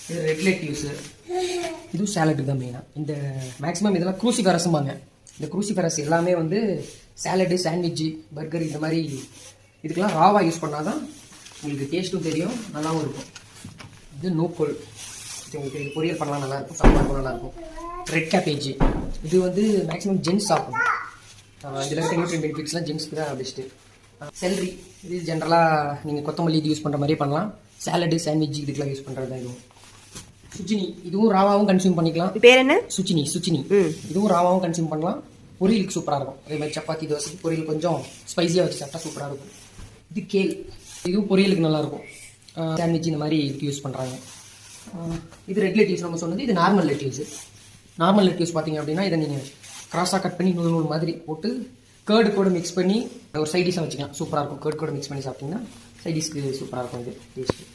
இது red lettuce, இதுவும் சேலட்டுக்கு தான் மெயினாக. இந்த மேக்ஸிமம் இதெல்லாம் க்ரூசிஃபரஸும்பாங்க. இந்த க்ரூசிஃபரஸ் எல்லாமே வந்து சேலடு, சாண்ட்விட்ஜு, பர்கர் இந்த மாதிரி இதுக்கெல்லாம் ராவாக யூஸ் பண்ணால் தான் உங்களுக்கு டேஸ்ட்டும் தெரியும், நல்லாவும் இருக்கும். இது நூக்கோல், இது உங்களுக்கு இது பொரியல் பண்ணலாம் நல்லாயிருக்கும், சாப்பாடு நல்லாயிருக்கும். ரெட் கேபேஜ், இது வந்து மேக்ஸிமம் ஜென்ஸ் சாப்பிடும். இதில் இருக்க நியூட்ரியன் பெனிஃபிட்ஸ்லாம் ஜென்ஸ்க்கு தான் பெஸ்ட்டு. செல்ரி, இது ஜென்ரலாக நீங்கள் கொத்தமல்லி இது யூஸ் பண்ணுற மாதிரியே பண்ணலாம். சேலடு, சாண்ட்விச் இதுக்கெல்லாம் யூஸ் பண்ணுறது தான் இதுவும். சுச்சினி, இதுவும் ராவாவும் கன்சியூம் பண்ணிக்கலாம். பேர் என்ன? சுச்சினி. இதுவும் ராவாவும் கன்சியூம் பண்ணலாம். பொரியலுக்கு சூப்பராக இருக்கும். அதே மாதிரி சப்பாத்தி, தோசைக்கு பொரியல் கொஞ்சம் ஸ்பைஸியாக வச்சு சாப்பிட்டா சூப்பராக இருக்கும். இது கேல், இதுவும் பொரியலுக்கு நல்லாயிருக்கும். சாண்ட்விச் இந்த மாதிரி இதுக்கு யூஸ் பண்ணுறாங்க. இது ரெட் லெட்யூஸ் நம்ம சொன்னது. இது நார்மல் லெட்யூஸ். நார்மல் லெட்யூஸ் பார்த்தீங்க அப்படின்னா இதை நீங்கள் கிராஸாக கட் பண்ணி நூல் மாதிரி போட்டு கேர்டு கூட மிக்ஸ் பண்ணி ஒரு சைடிஷாக வச்சுக்கலாம். சூப்பராக இருக்கும். கேர்டு கூட மிக்ஸ் பண்ணி சாப்பிட்டிங்கன்னா சைடிஷ்க்கு சூப்பராக இருக்கும் இது டேஸ்ட்டு.